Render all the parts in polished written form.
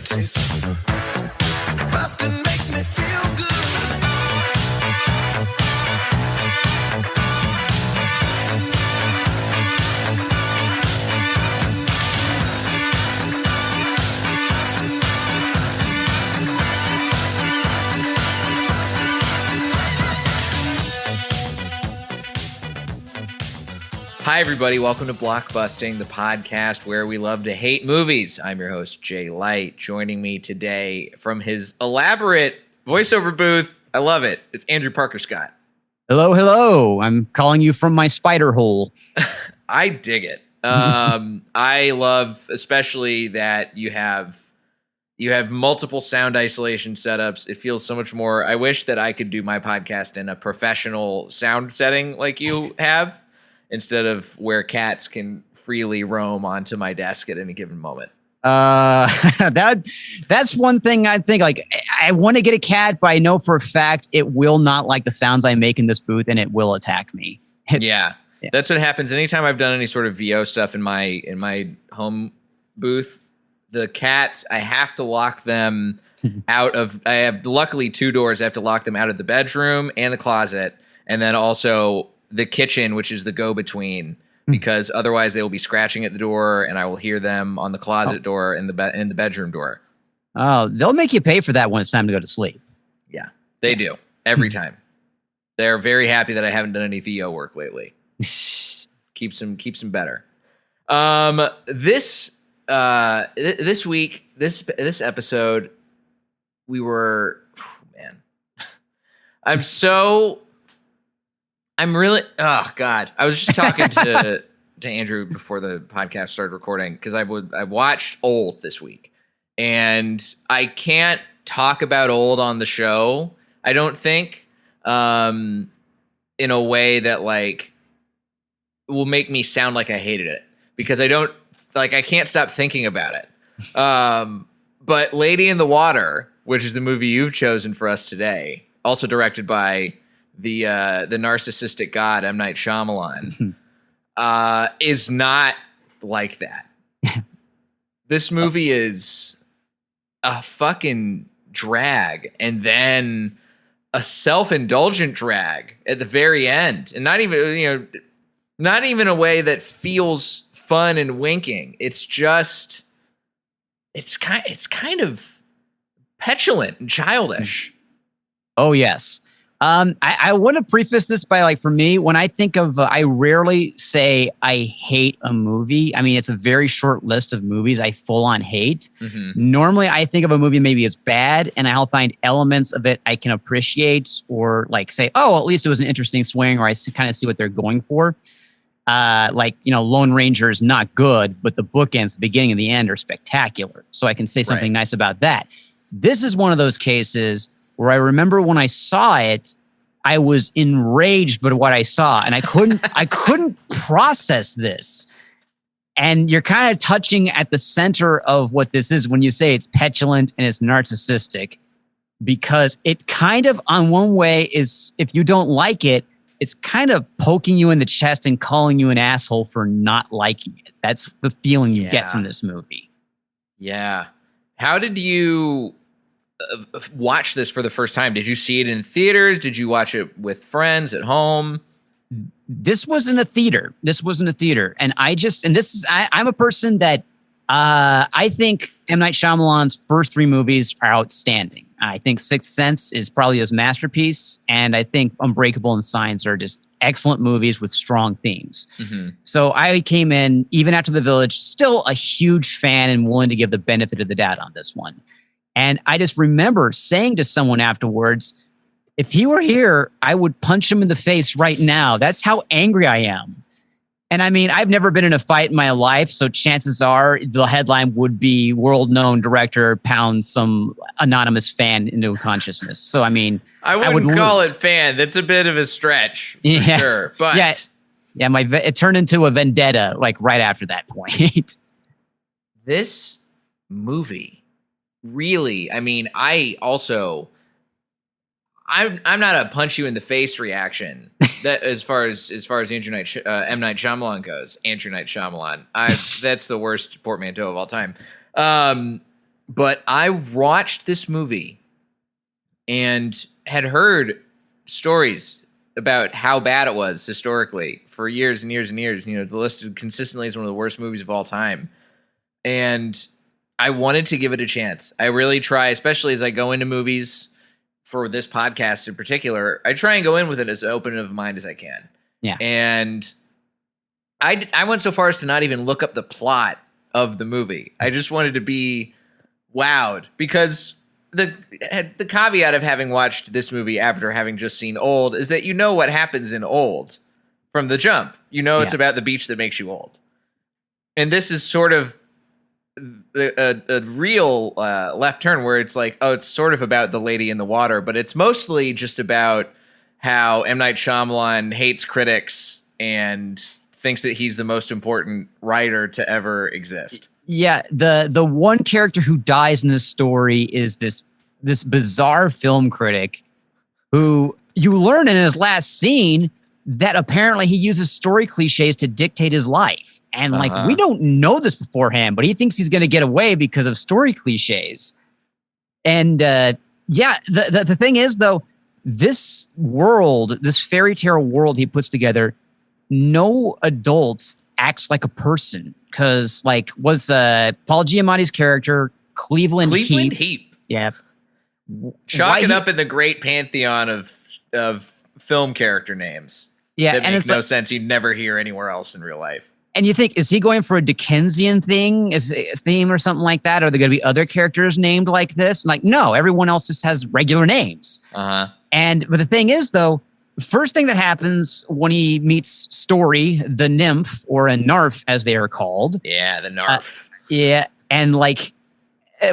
taste. Busting makes me feel good. Hi, everybody. Welcome to Blockbusting, the podcast where we love to hate movies. I'm your host, Jay Light. Joining me today from his elaborate voiceover booth, I love it, it's Andrew Parker Scott. Hello, hello. I'm calling you from my spider hole. I dig it. I love especially that you have multiple sound isolation setups. It feels so much more. I wish that I could do my podcast in a professional sound setting like you have, instead of where cats can freely roam onto my desk at any given moment. That's one thing I think. Like, I want to get a cat, but I know for a fact it will not like the sounds I make in this booth, and it will attack me. Yeah, that's what happens anytime I've done any sort of VO stuff in my home booth. The cats, I have to lock them out of. I have luckily two doors. I have to lock them out of the bedroom and the closet, and then also the kitchen, which is the go-between, because otherwise they will be scratching at the door, and I will hear them on the closet door and in the bedroom door. Oh, they'll make you pay for that when it's time to go to sleep. Yeah, they do every time. They're very happy that I haven't done any VO work lately. keeps them better. This week, this episode, we were, I'm really, oh God. I was just talking to Andrew before the podcast started recording, because I watched Old this week, and I can't talk about Old on the show, I don't think, in a way that like will make me sound like I hated it, because I can't stop thinking about it. But Lady in the Water, which is the movie you've chosen for us today, also directed by the narcissistic god M. Night Shyamalan, is not like that. This movie is a fucking drag, and then a self-indulgent drag at the very end, and not even a way that feels fun and winking. It's just it's kind of petulant and childish. Oh yes. I want to preface this by, like, for me, when I think of, I rarely say I hate a movie. I mean, it's a very short list of movies I full on hate. Mm-hmm. Normally, I think of a movie maybe as bad, and I'll find elements of it I can appreciate, or like say, oh, at least it was an interesting swing, or I kind of see what they're going for. Lone Ranger is not good, but the bookends, the beginning and the end, are spectacular. So I can say something nice about that. This is one of those cases where I remember when I saw it, I was enraged by what I saw, and I couldn't process this. And you're kind of touching at the center of what this is when you say it's petulant and it's narcissistic, because it kind of, on one way, is, if you don't like it, it's kind of poking you in the chest and calling you an asshole for not liking it. That's the feeling you get from this movie. Yeah. How did you watch this for the first time? Did you see it in theaters? Did you watch it with friends at home? This wasn't a theater. And I'm a person that I think M. Night Shyamalan's first three movies are outstanding. I think Sixth Sense is probably his masterpiece, and I think Unbreakable and Signs are just excellent movies with strong themes. Mm-hmm. So I came in, even after The Village, still a huge fan and willing to give the benefit of the doubt on this one. And I just remember saying to someone afterwards, if he were here, I would punch him in the face right now. That's how angry I am. And I mean, I've never been in a fight in my life, so chances are the headline would be world-known director pounds some anonymous fan into consciousness. So, I mean, I wouldn't call it fan. That's a bit of a stretch, for sure. But it turned into a vendetta, like, right after that point. This movie really, I mean, I'm not a punch you in the face reaction. That as far as M. Night Shyamalan goes, Andrew Night Shyamalan. That's the worst portmanteau of all time. But I watched this movie and had heard stories about how bad it was historically for years and years and years. You know, listed consistently as one of the worst movies of all time. And I wanted to give it a chance. I really try, especially as I go into movies for this podcast in particular. I try and go in with it as open of a mind as I can. Yeah. And I went so far as to not even look up the plot of the movie. I just wanted to be wowed, because the caveat of having watched this movie after having just seen Old is that you know what happens in Old from the jump. You know it's about the beach that makes you old. And this is sort of a real left turn where it's like, oh, it's sort of about the lady in the water, but it's mostly just about how M. Night Shyamalan hates critics and thinks that he's the most important writer to ever exist. Yeah, the one character who dies in this story is this bizarre film critic who you learn in his last scene that apparently he uses story cliches to dictate his life. And like, we don't know this beforehand, but he thinks he's going to get away because of story cliches. And the thing is, though, this world, this fairy tale world he puts together, no adult acts like a person. Because like was Paul Giamatti's character Cleveland Heap. Yeah. Chalk it up in the great pantheon of film character names. Yeah, that and make no sense. You'd never hear anywhere else in real life. And you think, is he going for a Dickensian theme or something like that? Are there going to be other characters named like this? I'm like, no, everyone else just has regular names. But the thing is, though, the first thing that happens when he meets Story, the nymph, or a narf, as they are called. Yeah, the narf. And like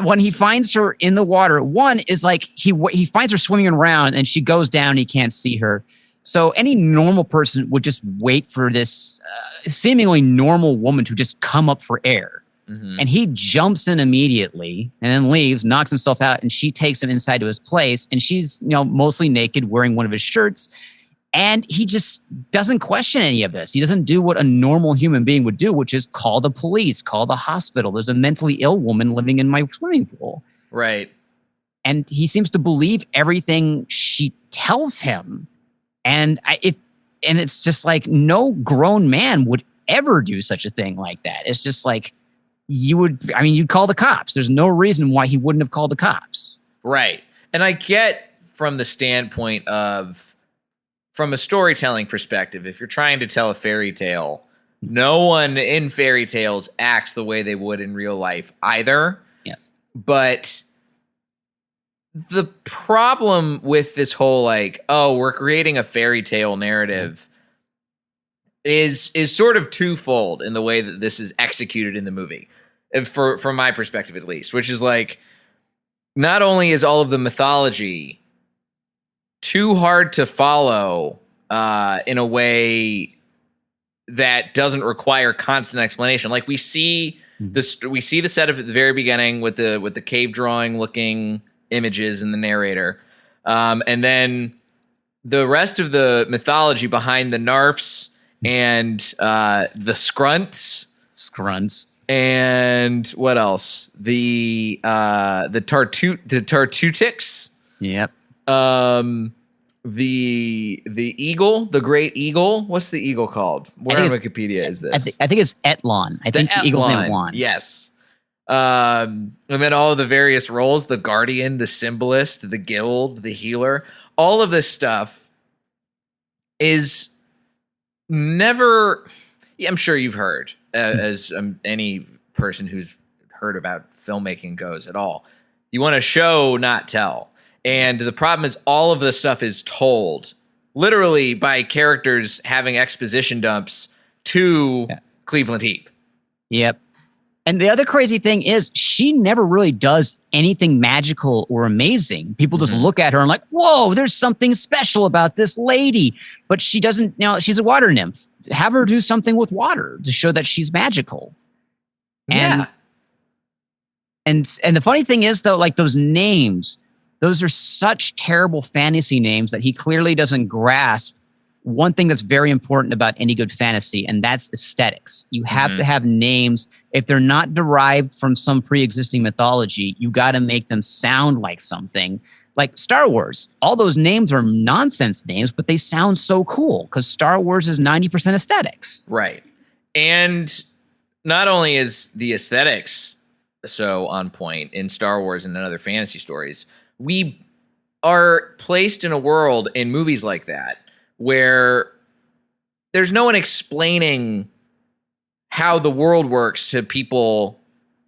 when he finds her in the water, one is like he finds her swimming around and she goes down and he can't see her. So any normal person would just wait for this seemingly normal woman to just come up for air. And he jumps in immediately and then leaves, knocks himself out, and she takes him inside to his place. And she's, mostly naked, wearing one of his shirts. And he just doesn't question any of this. He doesn't do what a normal human being would do, which is call the police, call the hospital. There's a mentally ill woman living in my swimming pool. Right. And he seems to believe everything she tells him. And it's just like no grown man would ever do such a thing like that. It's just like you'd call the cops. There's no reason why he wouldn't have called the cops. Right. And I get from the standpoint of, from a storytelling perspective, if you're trying to tell a fairy tale, no one in fairy tales acts the way they would in real life either. Yeah. But the problem with this whole we're creating a fairy tale narrative is sort of twofold in the way that this is executed in the movie, from my perspective at least, which is like, not only is all of the mythology too hard to follow in a way that doesn't require constant explanation. Like we see the setup at the very beginning with the cave drawing looking images in the narrator. And then the rest of the mythology behind the narfs and the scrunts. And what else? The tartutics. Yep. The eagle, the great eagle. What's the eagle called? Where on Wikipedia is this? I think it's Etlon. I think the eagle's name is Etlon. Yes. And then all of the various roles, the guardian, the symbolist, the guild, the healer, all of this stuff is never, I'm sure you've heard, as any person who's heard about filmmaking goes at all. You want to show, not tell. And the problem is all of this stuff is told literally by characters having exposition dumps to Cleveland Heap. Yep. And the other crazy thing is she never really does anything magical or amazing. People just look at her and like, whoa, there's something special about this lady. But she doesn't, she's a water nymph. Have her do something with water to show that she's magical. And the funny thing is, though, like those names, those are such terrible fantasy names that he clearly doesn't grasp one thing that's very important about any good fantasy, and that's aesthetics. You have to have names. If they're not derived from some pre-existing mythology, you got to make them sound like something. Like Star Wars, all those names are nonsense names, but they sound so cool because Star Wars is 90% aesthetics. Right. And not only is the aesthetics so on point in Star Wars and in other fantasy stories, we are placed in a world in movies like that where there's no one explaining how the world works to people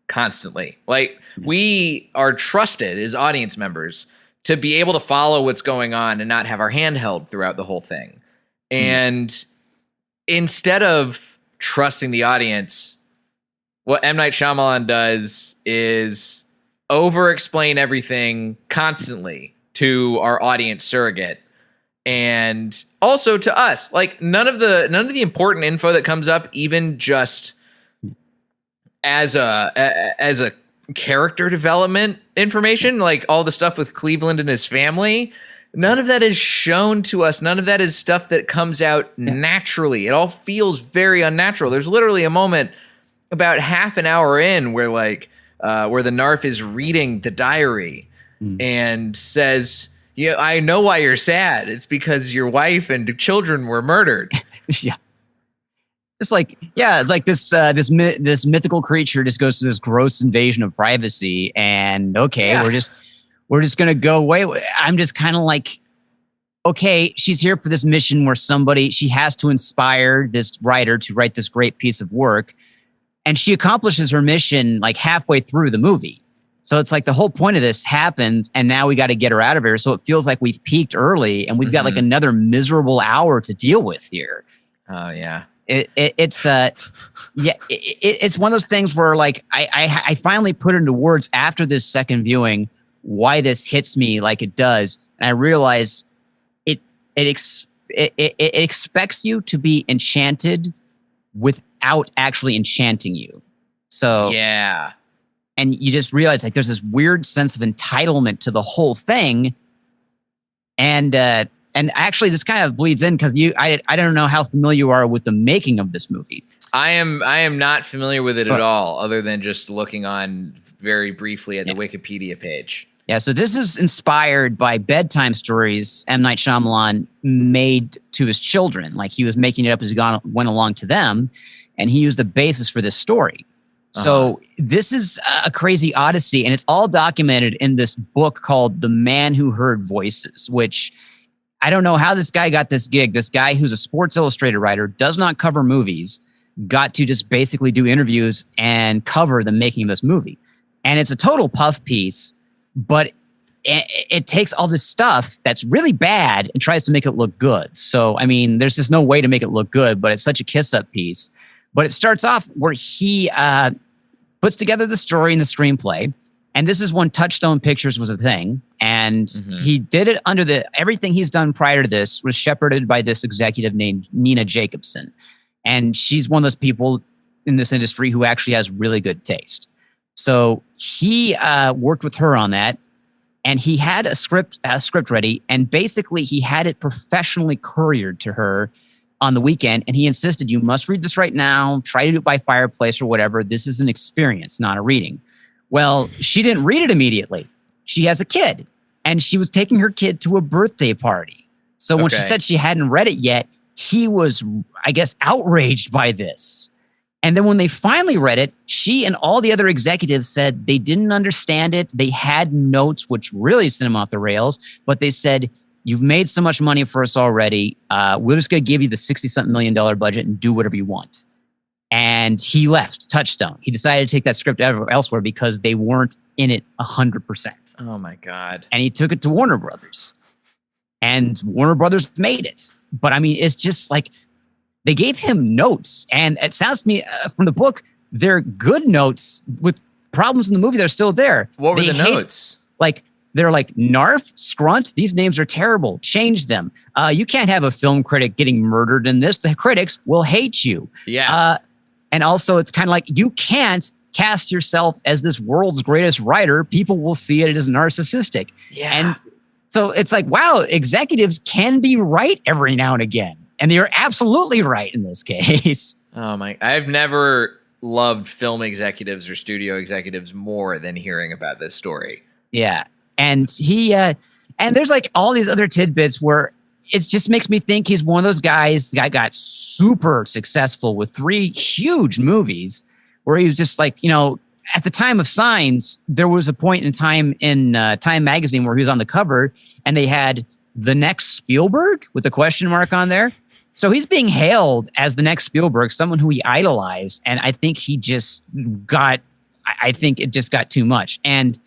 constantly. Like, we are trusted as audience members to be able to follow what's going on and not have our hand held throughout the whole thing. And instead of trusting the audience, what M. Night Shyamalan does is over-explain everything constantly to our audience surrogate. And also to us, like none of the important info that comes up, even just as a character development information, like all the stuff with Cleveland and his family, none of that is shown to us. None of that is stuff that comes out naturally. It all feels very unnatural. There's literally a moment about half an hour in where the Narf is reading the diary and says, "Yeah, I know why you're sad. It's because your wife and children were murdered." Yeah. It's like, it's like this mythical creature just goes to this gross invasion of privacy, and we're just gonna go away. I'm just kind of like, okay, she's here for this mission where she has to inspire this writer to write this great piece of work, and she accomplishes her mission like halfway through the movie. So it's like the whole point of this happens, and now we got to get her out of here. So it feels like we've peaked early, and we've got like another miserable hour to deal with here. Oh yeah. It's one of those things where like I finally put into words after this second viewing why this hits me like it does, and I realize it expects you to be enchanted without actually enchanting you. So yeah. And you just realize like there's this weird sense of entitlement to the whole thing. And actually this kind of bleeds in because I don't know how familiar you are with the making of this movie. I am not familiar with it at all, other than just looking on very briefly at the Wikipedia page. Yeah, so this is inspired by bedtime stories M. Night Shyamalan made to his children. Like he was making it up as he went along to them, and he used the basis for this story. So this is a crazy odyssey, and it's all documented in this book called The Man Who Heard Voices, which I don't know how this guy got this gig. This guy who's a Sports Illustrated writer, does not cover movies, got to just basically do interviews and cover the making of this movie. And it's a total puff piece, but it takes all this stuff that's really bad and tries to make it look good. So, I mean, there's just no way to make it look good, but it's such a kiss-up piece. But it starts off where he puts together the story and the screenplay. And this is when Touchstone Pictures was a thing. And he did it under everything he's done prior to this was shepherded by this executive named Nina Jacobson. And she's one of those people in this industry who actually has really good taste. So he worked with her on that. And he had a script ready. And basically he had it professionally couriered to her on the weekend, and he insisted, you must read this right now, try to do it by fireplace or whatever. This is an experience, not a reading. Well, she didn't read it immediately. She has a kid, and she was taking her kid to a birthday party. So when she said she hadn't read it yet, he was, I guess, outraged by this. And then when they finally read it, she and all the other executives said they didn't understand it. They had notes, which really sent him off the rails, but they said, you've made so much money for us already. We're just going to give you the $60-something million budget and do whatever you want. And he left Touchstone. He decided to take that script elsewhere because they weren't in it 100%. Oh, my God. And he took it to Warner Brothers. And Warner Brothers made it. But, I mean, it's just like they gave him notes. And it sounds to me from the book, they're good notes with problems in the movie that are still there. What were the notes? They're like, Narf, Scrunt, these names are terrible. Change them. You can't have a film critic getting murdered in this. The critics will hate you. Yeah. And also, it's kind of like, you can't cast yourself as this world's greatest writer. People will see it as narcissistic. Yeah. And so it's like, wow, executives can be right every now and again. And they are absolutely right in this case. Oh my! I've never loved film executives or studio executives more than hearing about this story. Yeah. And and there's like all these other tidbits where it just makes me think he's one of those guys that got super successful with 3 huge movies where he was just like, at the time of Signs, there was a point in time in Time magazine where he was on the cover and they had the next Spielberg with a question mark on there. So he's being hailed as the next Spielberg, someone who he idolized. And I think it just got too much. And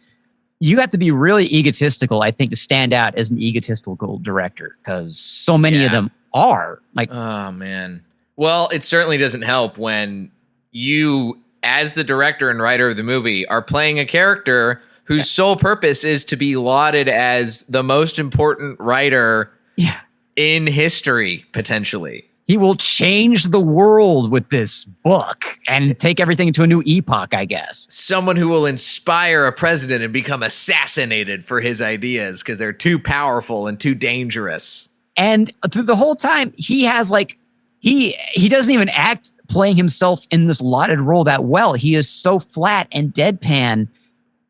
you have to be really egotistical, I think, to stand out as an egotistical director, because so many of them are. Like, oh man. Well, it certainly doesn't help when you, as the director and writer of the movie, are playing a character whose sole purpose is to be lauded as the most important writer in history, potentially. He will change the world with this book and take everything to a new epoch, I guess. Someone who will inspire a president and become assassinated for his ideas because they're too powerful and too dangerous. And through the whole time, he has like, he doesn't even act playing himself in this lauded role that well. He is so flat and deadpan.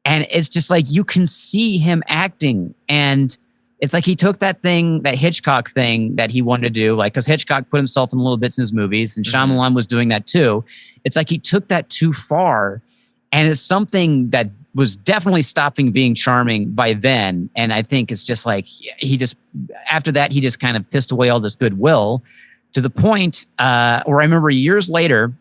And it's just like, you can see him acting. And it's like he took that Hitchcock thing that he wanted to do, like, because Hitchcock put himself in little bits in his movies, and Shyamalan was doing that too. It's like he took that too far, and it's something that was definitely stopping being charming by then. And I think it's just like after that, he just kind of pissed away all this goodwill to the point where I remember years later,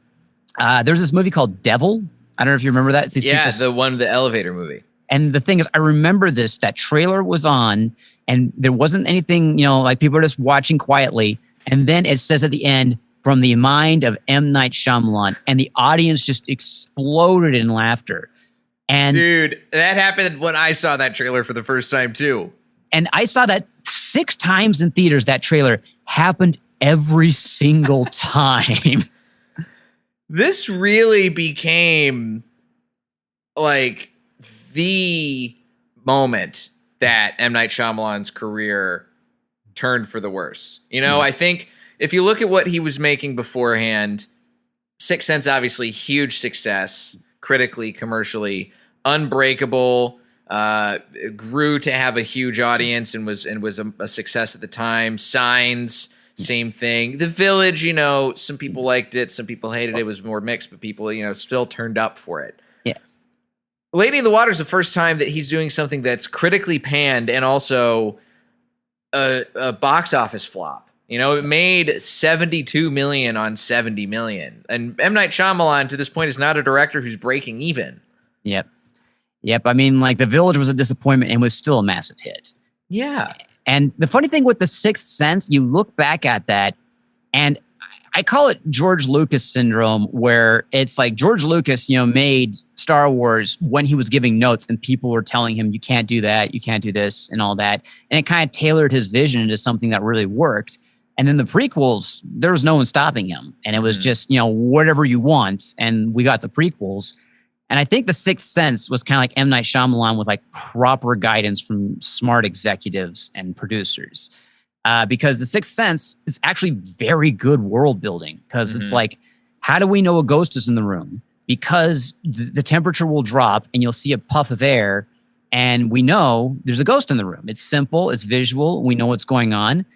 there's this movie called Devil. I don't know if you remember that. It's the elevator movie. And the thing is, I remember that trailer was on, and there wasn't anything, like people are just watching quietly. And then it says at the end, from the mind of M. Night Shyamalan, and the audience just exploded in laughter. And dude, that happened when I saw that trailer for the first time too. And I saw that 6 times in theaters. That trailer happened every single time. This really became like the moment that M. Night Shyamalan's career turned for the worse. I think if you look at what he was making beforehand, Sixth Sense, obviously huge success, critically, commercially, Unbreakable, grew to have a huge audience and was a success at the time. Signs, same thing. The Village, some people liked it, some people hated it. It was more mixed, but people, still turned up for it. Yeah. Lady in the Water is the first time that he's doing something that's critically panned and also a box office flop. It made 72 million on 70 million. And M. Night Shyamalan, to this point, is not a director who's breaking even. Yep. I mean, like, The Village was a disappointment and was still a massive hit. Yeah. And the funny thing with The Sixth Sense, you look back at that, and I call it George Lucas syndrome, where it's like George Lucas, made Star Wars when he was giving notes and people were telling him, you can't do that, you can't do this, and all that. And it kind of tailored his vision into something that really worked. And then the prequels, there was no one stopping him. And it was just, whatever you want. And we got the prequels. And I think The Sixth Sense was kind of like M. Night Shyamalan with like proper guidance from smart executives and producers. Because The Sixth Sense is actually very good world building. Because it's like, how do we know a ghost is in the room? Because the temperature will drop and you'll see a puff of air and we know there's a ghost in the room. It's simple. It's visual. We know what's going on.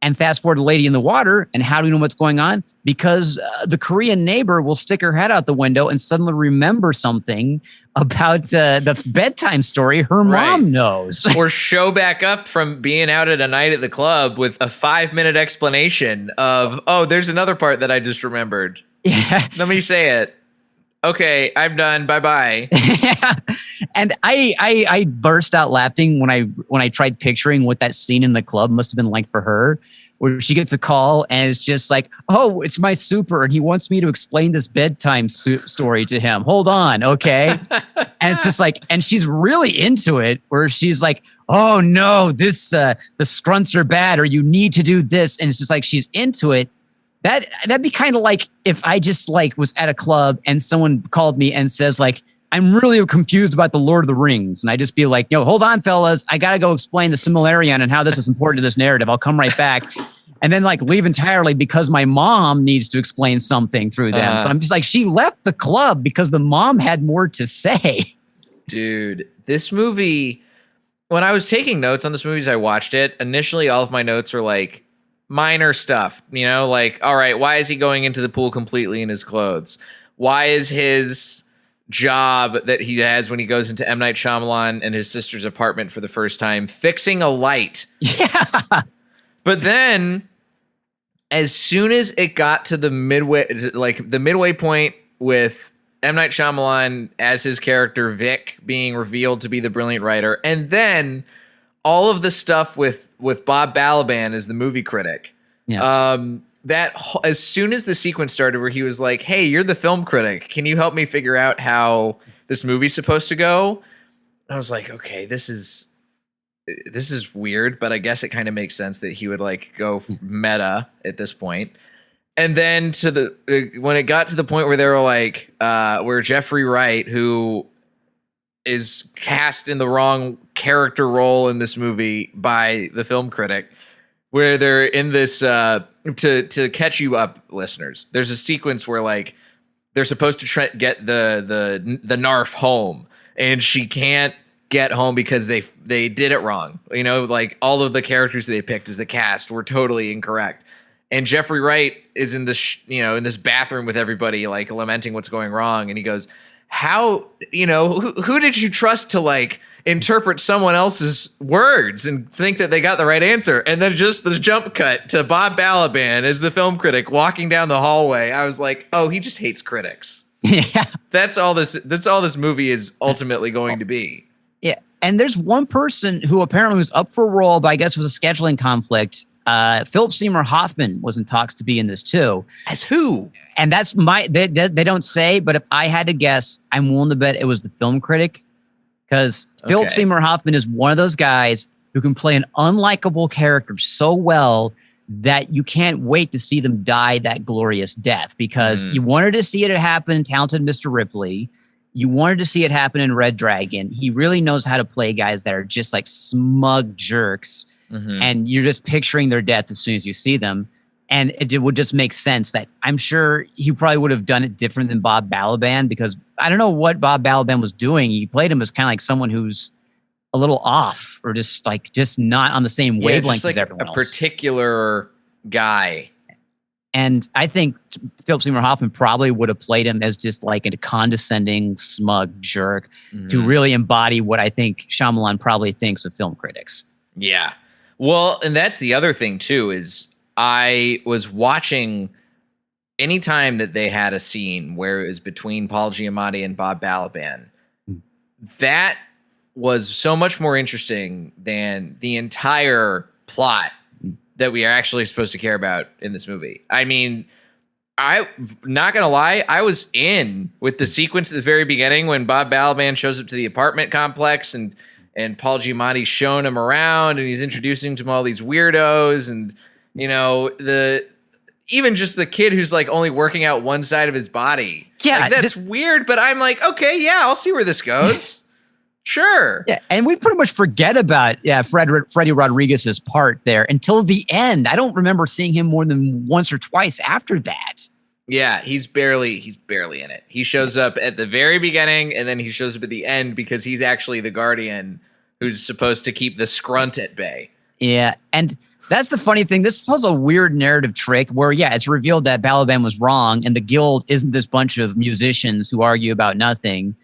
And fast forward to Lady in the Water, and how do we know what's going on? Because the Korean neighbor will stick her head out the window and suddenly remember something about the bedtime story her mom knows. Or show back up from being out at a night at the club with a 5-minute explanation of, oh, there's another part that I just remembered. Yeah. Let me say it. Okay, I'm done. Bye-bye. And I burst out laughing when I tried picturing what that scene in the club must have been like for her, where she gets a call and it's just like, oh, it's my super, and he wants me to explain this bedtime story to him. Hold on, okay? And it's just like, and she's really into it, where she's like, oh no, the scrunts are bad, or you need to do this, and it's just like she's into it. That'd be kind of like if I just like was at a club and someone called me and says like, I'm really confused about the Lord of the Rings. And I just be like, hold on, fellas. I got to go explain the Silmarillion and how this is important to this narrative. I'll come right back. and then like leave entirely because my mom needs to explain something through them. So I'm just like, she left the club because the mom had more to say. Dude, this movie, when I was taking notes on this movie as I watched it, initially all of my notes were like minor stuff, like, all right, why is he going into the pool completely in his clothes? Why is his job that he has when he goes into M. Night Shyamalan and his sister's apartment for the first time fixing a light? Yeah. But then as soon as it got to the midway point with M. Night Shyamalan as his character Vic being revealed to be the brilliant writer, and then all of the stuff with Bob Balaban as the movie critic. Yeah. That as soon as the sequence started where he was like, "Hey, you're the film critic. Can you help me figure out how this movie's supposed to go?" I was like, "Okay, this is weird, but I guess it kind of makes sense that he would like go meta at this point." And then when it got to the point where they were like, where Jeffrey Wright, who is cast in the wrong character role in this movie by the film critic, where they're in this, to catch you up, listeners, there's a sequence where like they're supposed to get the Narf home, and she can't get home because they did it wrong. Like all of the characters they picked as the cast were totally incorrect. And Jeffrey Wright is in this, in this bathroom with everybody, like lamenting what's going wrong. And he goes, "How, who did you trust to like interpret someone else's words and think that they got the right answer?" And then just the jump cut to Bob Balaban as the film critic walking down the hallway. I was like, oh, he just hates critics. Yeah. That's all this movie is ultimately going to be. Yeah. And there's one person who apparently was up for a role, but I guess it was a scheduling conflict. Philip Seymour Hoffman was in talks to be in this too. As who? And that's they don't say, but if I had to guess, I'm willing to bet it was the film critic, because Philip Seymour Hoffman is one of those guys who can play an unlikable character so well that you can't wait to see them die that glorious death, because you wanted to see it happen in Talented Mr. Ripley. You wanted to see it happen in Red Dragon. He really knows how to play guys that are just like smug jerks. And you're just picturing their death as soon as you see them. And it would just make sense that I'm sure he probably would have done it different than Bob Balaban, because I don't know what Bob Balaban was doing. He played him as kind of like someone who's a little off, or just not on the same wavelength as everyone else. A particular guy. And I think Philip Seymour Hoffman probably would have played him as just like a condescending, smug jerk to really embody what I think Shyamalan probably thinks of film critics. Yeah. Well, and that's the other thing too, is I was watching anytime that they had a scene where it was between Paul Giamatti and Bob Balaban, that was so much more interesting than the entire plot that we are actually supposed to care about in this movie. I mean, I'm not going to lie, I was in with the sequence at the very beginning when Bob Balaban shows up to the apartment complex and Paul Giamatti's showing him around and he's introducing to all these weirdos, and even just the kid who's like only working out one side of his body. Yeah, like, that's weird, but I'm like, okay, yeah, I'll see where this goes. Sure. Yeah, and we pretty much forget about Freddie Rodriguez's part there until the end. I don't remember seeing him more than once or twice after that. Yeah, he's barely in it. He shows up at the very beginning, and then he shows up at the end because he's actually the guardian who's supposed to keep the scrunt at bay. Yeah, and that's the funny thing. This was a weird narrative trick where, it's revealed that Balaban was wrong, and the guild isn't this bunch of musicians who argue about nothing,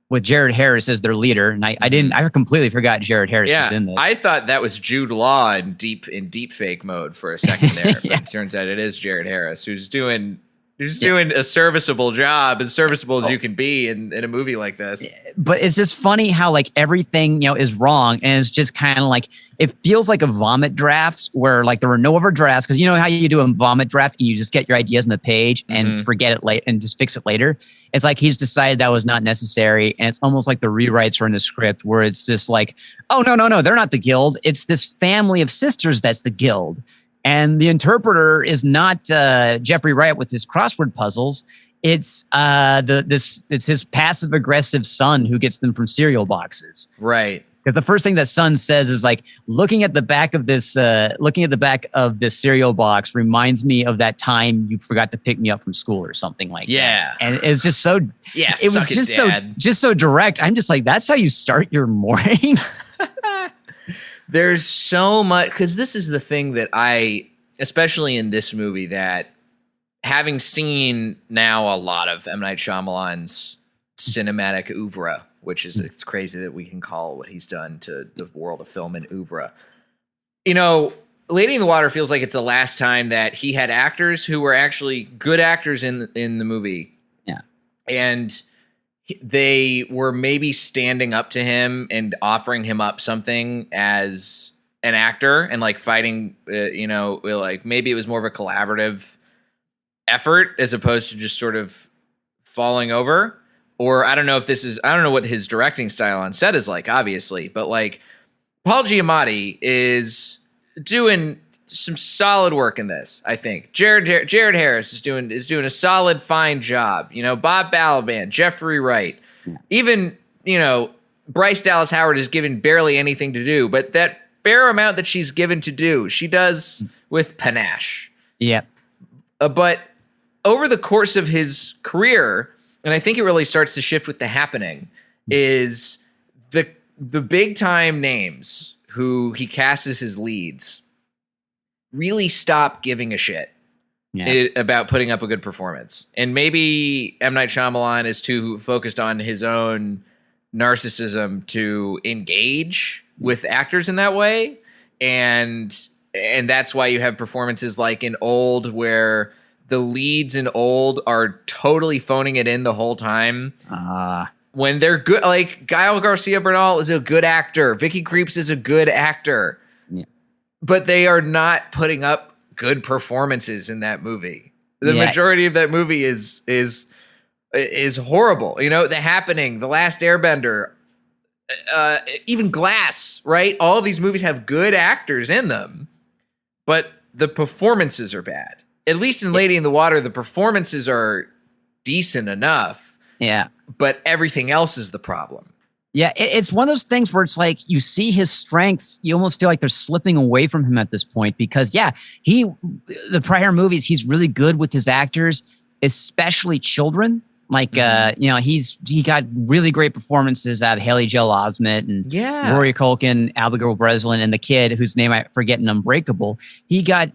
with Jared Harris as their leader. And I completely forgot Jared Harris was in this. I thought that was Jude Law in deep fake mode for a second there. But it turns out it is Jared Harris who's doing a serviceable job, as serviceable as you can be in a movie like this. But it's just funny how like everything, is wrong. And it's just kind of like, it feels like a vomit draft where like there were no other drafts. Cause you know how you do a vomit draft and you just get your ideas on the page and forget it late and just fix it later. It's like he's decided that was not necessary. And it's almost like the rewrites are in the script where it's just like, oh, no, they're not the guild. It's this family of sisters that's the guild. And the interpreter is not Jeffrey Wright with his crossword puzzles. It's it's his passive aggressive son who gets them from cereal boxes. Right. Because the first thing that Son says is like, looking at the back of this cereal box reminds me of that time you forgot to pick me up from school or something like that. And it's just so, it was just so direct. I'm just like, that's how you start your morning. There's so much, because this is the thing that especially in this movie, that having seen now a lot of M. Night Shyamalan's cinematic oeuvre, which is, it's crazy that we can call what he's done to the world of film an oeuvre. You know, Lady in the Water feels like it's the last time that he had actors who were actually good actors in the movie. Yeah. And they were maybe standing up to him and offering him up something as an actor and like fighting, like maybe it was more of a collaborative effort as opposed to just sort of falling over. Or I don't know what his directing style on set is like, obviously, but like Paul Giamatti is doing some solid work in this, I think. Jared Harris is doing a solid, fine job. You know, Bob Balaban, Jeffrey Wright, even, Bryce Dallas Howard is given barely anything to do, but that bare amount that she's given to do, she does with panache. Yeah. But over the course of his career, and I think it really starts to shift with The Happening, is the big time names who he casts as his leads really stop giving a shit about putting up a good performance. And maybe M. Night Shyamalan is too focused on his own narcissism to engage with actors in that way. And that's why you have performances like in Old, where the leads in Old are totally phoning it in the whole time. When they're good, like Gael Garcia Bernal is a good actor. Vicky Krieps is a good actor. Yeah. But they are not putting up good performances in that movie. The majority of that movie is horrible. You know, The Happening, The Last Airbender, even Glass, right? All of these movies have good actors in them, but the performances are bad. At least in Lady in the Water, the performances are decent enough. Yeah. But everything else is the problem. Yeah, it's one of those things where it's like you see his strengths, you almost feel like they're slipping away from him at this point because, the prior movies, he's really good with his actors, especially children. Like, he got really great performances out of Haley Joel Osment and Rory Culkin, Abigail Breslin, and the kid whose name I forget in Unbreakable. He got,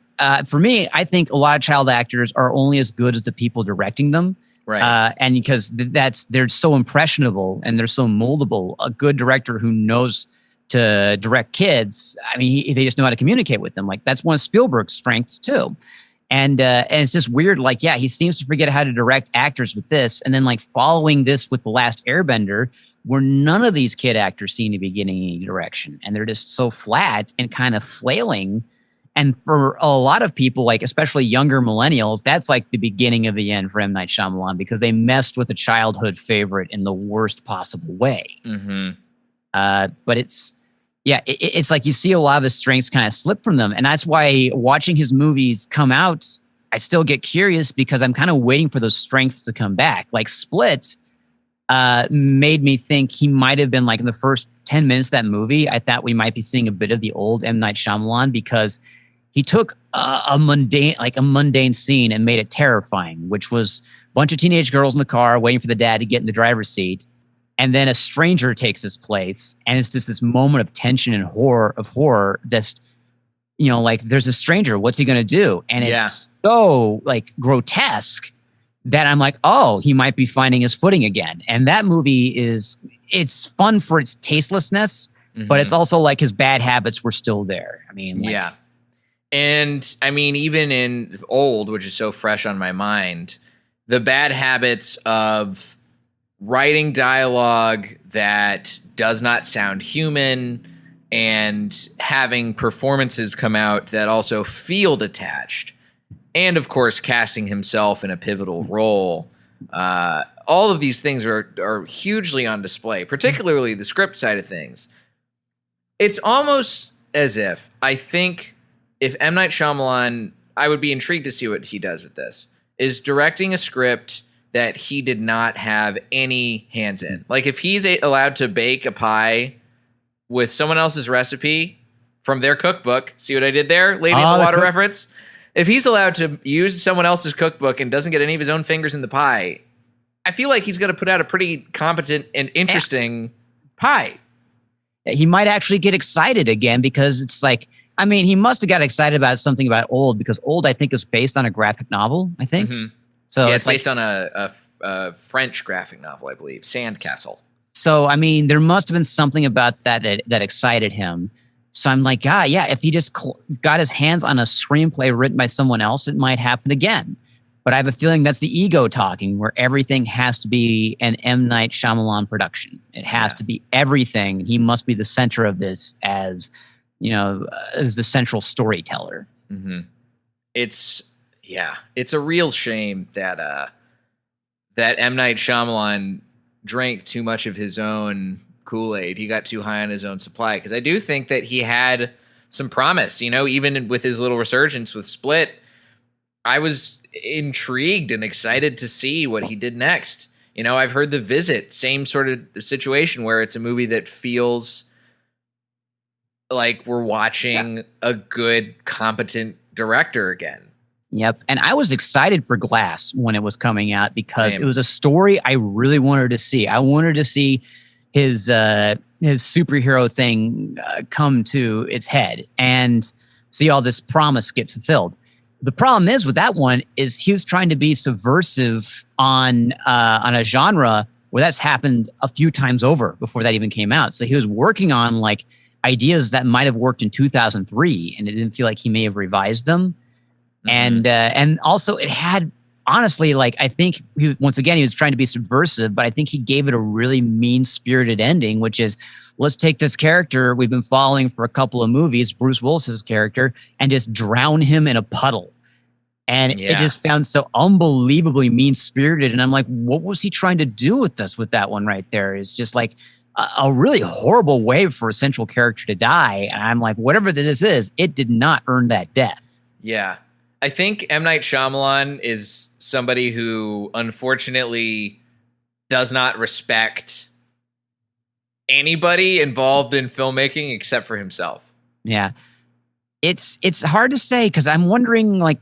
for me, I think a lot of child actors are only as good as the people directing them. Right. And because they're so impressionable and they're so moldable. A good director who knows to direct kids, I mean, they just know how to communicate with them. Like that's one of Spielberg's strengths too. And it's just weird. Like, he seems to forget how to direct actors with this. And then like following this with The Last Airbender, where none of these kid actors seem to be getting any direction. And they're just so flat and kind of flailing. And for a lot of people, like especially younger millennials, that's like the beginning of the end for M. Night Shyamalan because they messed with a childhood favorite in the worst possible way. Mm-hmm. But it's like you see a lot of his strengths kind of slip from them. And that's why watching his movies come out, I still get curious because I'm kind of waiting for those strengths to come back. Like Split made me think he might have been like in the first 10 minutes of that movie. I thought we might be seeing a bit of the old M. Night Shyamalan because he took a mundane scene and made it terrifying, which was a bunch of teenage girls in the car waiting for the dad to get in the driver's seat. And then a stranger takes his place. And it's just this moment of tension and horror that's, like there's a stranger. What's he going to do? And it's so like grotesque that I'm like, oh, he might be finding his footing again. And that movie it's fun for its tastelessness, but it's also like his bad habits were still there. I mean, And I mean, even in Old, which is so fresh on my mind, the bad habits of writing dialogue that does not sound human and having performances come out that also feel detached. And of course, casting himself in a pivotal role. All of these things are hugely on display, particularly the script side of things. It's almost as if I think if M. Night Shyamalan, I would be intrigued to see what he does with this, is directing a script that he did not have any hands in. Like if he's allowed to bake a pie with someone else's recipe from their cookbook. See what I did there? Lady in the the Water reference. If he's allowed to use someone else's cookbook and doesn't get any of his own fingers in the pie, I feel like he's going to put out a pretty competent and interesting pie. He might actually get excited again because it's like, I mean, he must have got excited about something about Old because Old, I think, is based on a graphic novel, I think. Mm-hmm. So yeah, it's based on a French graphic novel, I believe, Sandcastle. So, I mean, there must have been something about that excited him. So I'm like, yeah, if he just got his hands on a screenplay written by someone else, it might happen again. But I have a feeling that's the ego talking, where everything has to be an M. Night Shyamalan production. It has to be everything. He must be the center of this as the central storyteller. Mm-hmm. It's a real shame that M. Night Shyamalan drank too much of his own Kool-Aid. He got too high on his own supply, because I do think that he had some promise, even with his little resurgence with Split. I was intrigued and excited to see what he did next. I've heard The Visit, same sort of situation where it's a movie that feels like we're watching a good, competent director again. Yep. And I was excited for Glass when it was coming out because it was a story I really wanted to see. I wanted to see his superhero thing come to its head and see all this promise get fulfilled. The problem is with that one is he was trying to be subversive on a genre where that's happened a few times over before that even came out. So he was working on like ideas that might have worked in 2003, and it didn't feel like he may have revised them. Mm-hmm. And also it had, honestly, like, I think he was trying to be subversive, but I think he gave it a really mean-spirited ending, which is, let's take this character we've been following for a couple of movies, Bruce Willis's character, and just drown him in a puddle. And it just found so unbelievably mean-spirited. And I'm like, what was he trying to do with this, with that one right there? It's just like a really horrible way for a central character to die. And I'm like, whatever this is, it did not earn that death. Yeah. I think M. Night Shyamalan is somebody who unfortunately does not respect anybody involved in filmmaking except for himself. Yeah. It's hard to say, because I'm wondering, like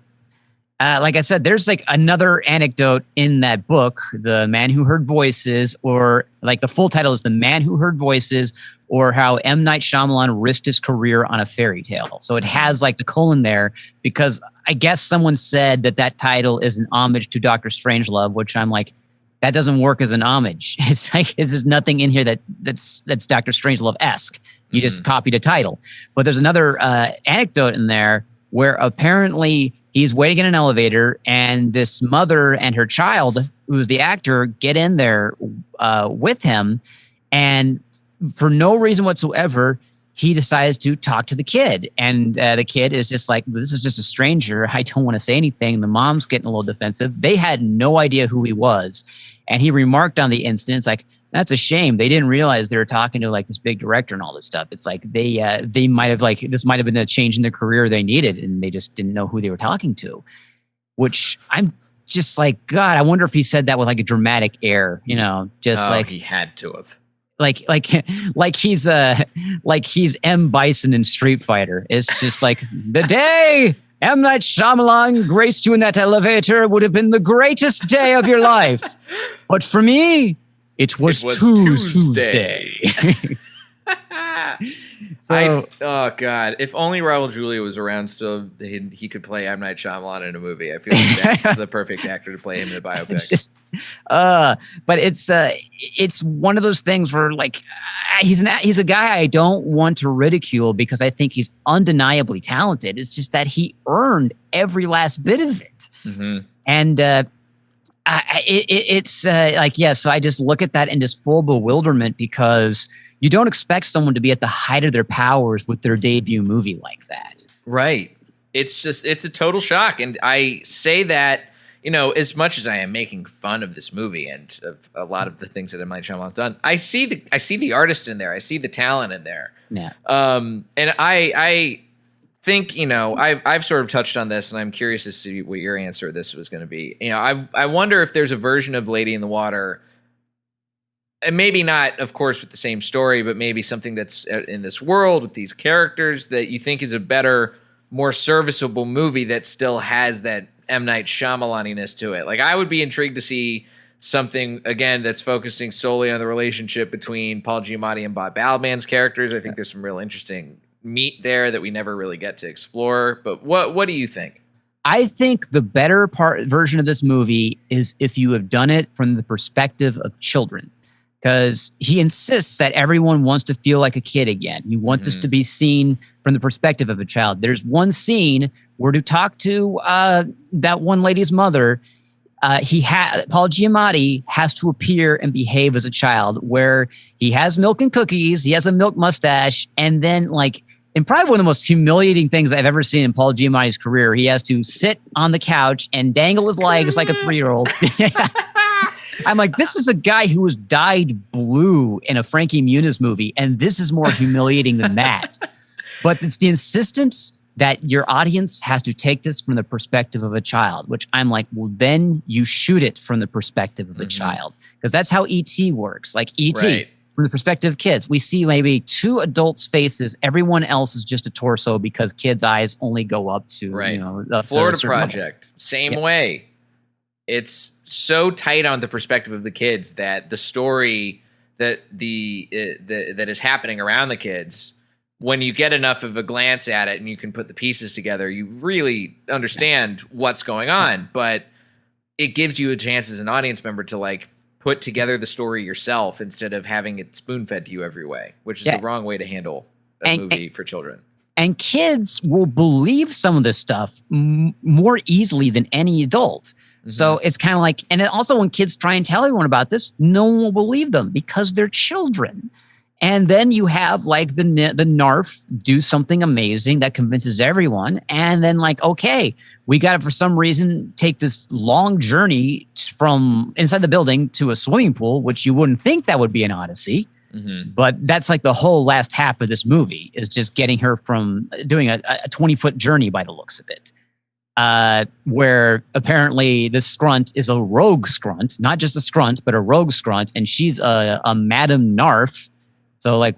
I said, there's like another anecdote in that book, The Man Who Heard Voices, or like the full title is The Man Who Heard Voices, or how M. Night Shyamalan risked his career on a fairy tale. So it has like the colon there, because I guess someone said that title is an homage to Dr. Strangelove, which I'm like, that doesn't work as an homage. It's like, there's nothing in here that's Dr. Strangelove-esque. You just copied a title. But there's another anecdote in there where apparently he's waiting in an elevator, and this mother and her child, who's the actor, get in there with him. And for no reason whatsoever, he decides to talk to the kid. And the kid is just like, this is just a stranger. I don't want to say anything. The mom's getting a little defensive. They had no idea who he was. And he remarked on the incident, it's like, that's a shame. They didn't realize they were talking to like this big director and all this stuff. It's like they might have, like, this might have been the change in their career they needed, and they just didn't know who they were talking to. Which I'm just like, God, I wonder if he said that with like a dramatic air, like he had to have. Like he's M. Bison in Street Fighter. It's just like, the day M. Night Shyamalan graced you in that elevator would have been the greatest day of your life. But for me, it was Tuesday. Oh God! If only Raul Julia was around still, he could play M. Night Shyamalan in a movie. I feel like that's the perfect actor to play him in a biopic. It's just, but it's one of those things where, like, he's a guy I don't want to ridicule because I think he's undeniably talented. It's just that he earned every last bit of it, and. So I just look at that in just full bewilderment, because you don't expect someone to be at the height of their powers with their debut movie like that. Right. It's a total shock. And I say that, as much as I am making fun of this movie and of a lot of the things that M. Night Shyamalan's done, I see the artist in there. I see the talent in there. Yeah. And I think, I've sort of touched on this, and I'm curious to see what your answer to this was going to be. I wonder if there's a version of Lady in the Water and maybe not, of course, with the same story, but maybe something that's in this world with these characters that you think is a better, more serviceable movie that still has that M. Night Shyamalan-iness to it. Like, I would be intrigued to see something, again, that's focusing solely on the relationship between Paul Giamatti and Bob Balaban's characters. I think there's some real interesting meat there that we never really get to explore. But what do you think? I think the better version of this movie is if you have done it from the perspective of children, because he insists that everyone wants to feel like a kid again. You want this to be seen from the perspective of a child. There's one scene where to talk to that one lady's mother, Paul Giamatti has to appear and behave as a child, where he has milk and cookies, he has a milk mustache, and then in probably one of the most humiliating things I've ever seen in Paul Giamatti's career, he has to sit on the couch and dangle his legs like a 3-year-old. I'm like, this is a guy who was dyed blue in a Frankie Muniz movie, and this is more humiliating than that. But it's the insistence that your audience has to take this from the perspective of a child, which I'm like, well, then you shoot it from the perspective of a child. Because that's how E.T. works. Like E.T., right. From the perspective of kids, we see maybe 2 adults' faces. Everyone else is just a torso because kids' eyes only go up to, Florida Project, same way. It's so tight on the perspective of the kids that the story that that is happening around the kids, when you get enough of a glance at it and you can put the pieces together, you really understand what's going on. But it gives you a chance as an audience member to put together the story yourself instead of having it spoon-fed to you every way, which is the wrong way to handle a movie for children. And kids will believe some of this stuff more easily than any adult. So it's kind of and also when kids try and tell everyone about this, no one will believe them because they're children. And then you have the narf do something amazing that convinces everyone. And then okay, we got to, for some reason, take this long journey from inside the building to a swimming pool, which you wouldn't think that would be an odyssey. But that's the whole last half of this movie is just getting her from doing a 20-foot journey by the looks of it. Where apparently this scrunt is a rogue scrunt, not just a scrunt, but a rogue scrunt. And she's a Madam Narf. So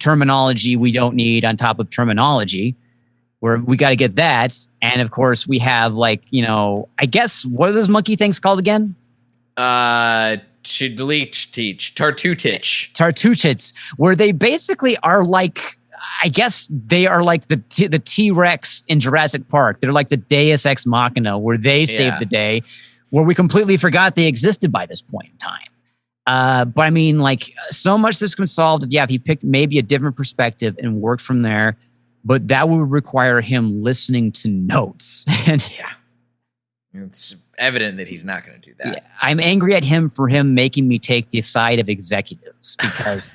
terminology we don't need on top of terminology, where we got to get that. And of course we have I guess, what are those monkey things called again? Tartutich, where they basically are I guess they are the T-Rex in Jurassic Park. They're like the Deus Ex Machina, where they saved the day, where we completely forgot they existed by this point in time. But I mean, so much this can solve that, if he picked maybe a different perspective and worked from there, but that would require him listening to notes. And it's evident that he's not going to do that. Yeah, I'm angry at him for him making me take the side of executives, because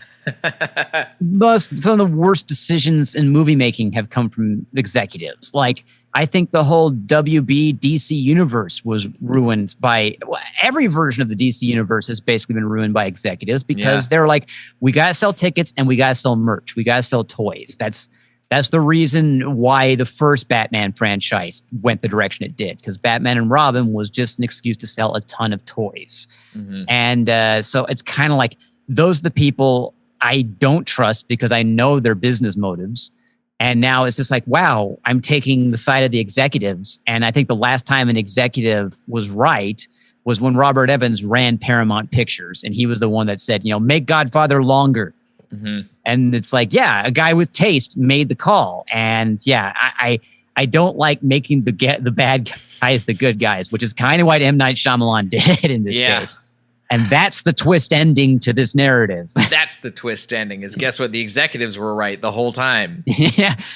some of the worst decisions in movie making have come from executives. I think the whole WB DC universe was ruined by every version of the DC universe has basically been ruined by executives, because they're we got to sell tickets and we got to sell merch. We got to sell toys. That's the reason why the first Batman franchise went the direction it did, because Batman and Robin was just an excuse to sell a ton of toys. And so it's kind of those are the people I don't trust because I know their business motives. And now it's just wow, I'm taking the side of the executives. And I think the last time an executive was right was when Robert Evans ran Paramount Pictures. And he was the one that said, make Godfather longer. And it's a guy with taste made the call. And I don't like making the bad guys the good guys, which is kind of what M. Night Shyamalan did in this case. And that's the twist ending to this narrative. That's the twist ending, is guess what? The executives were right the whole time.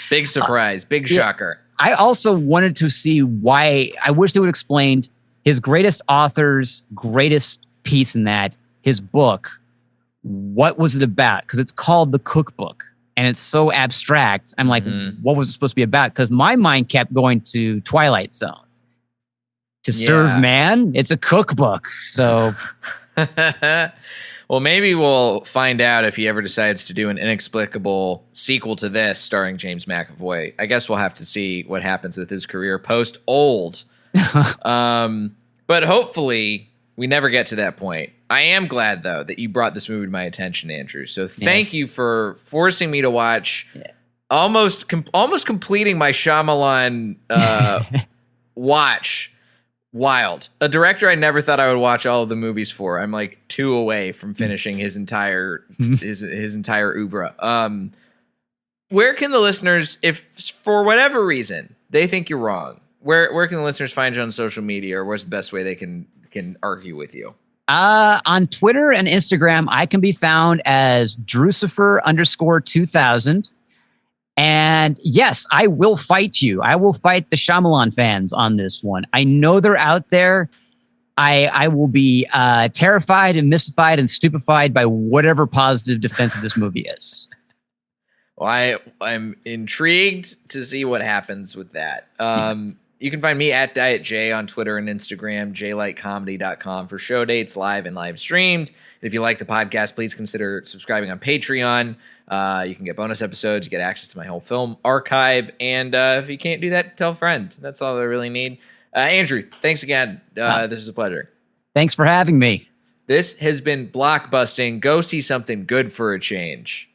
Big surprise. Big shocker. I also wanted to see why. I wish they would have explained his greatest author's greatest piece in that, his book. What was it about? Because it's called The Cookbook. And it's so abstract. I'm what was it supposed to be about? Because my mind kept going to Twilight Zone. To serve man, it's a cookbook. So... Well, maybe we'll find out if he ever decides to do an inexplicable sequel to this starring James McAvoy. I guess we'll have to see what happens with his career post Old. But hopefully we never get to that point. I am glad though that you brought this movie to my attention, Andrew. So thank you for forcing me to watch, almost completing my Shyamalan watch. Wild. A director I never thought I would watch all of the movies for. I'm like 2 away from finishing his entire his entire oeuvre. Where can the listeners, if for whatever reason they think you're wrong, where can the listeners find you on social media, or what's the best way they can argue with you? On Twitter and Instagram, I can be found as Drucifer_2000. And yes, I will fight you. I will fight the Shyamalan fans on this one. I know they're out there. I will be terrified and mystified and stupefied by whatever positive defense of this movie is. Well, I'm intrigued to see what happens with that. You can find me at Diet J on Twitter and Instagram, jlightcomedy.com for show dates, live and live streamed. If you like the podcast, please consider subscribing on Patreon. You can get bonus episodes, you get access to my whole film archive, and if you can't do that, tell a friend. That's all I really need. Andrew, thanks again. This was a pleasure. Thanks for having me. This has been Blockbusting. Go see something good for a change.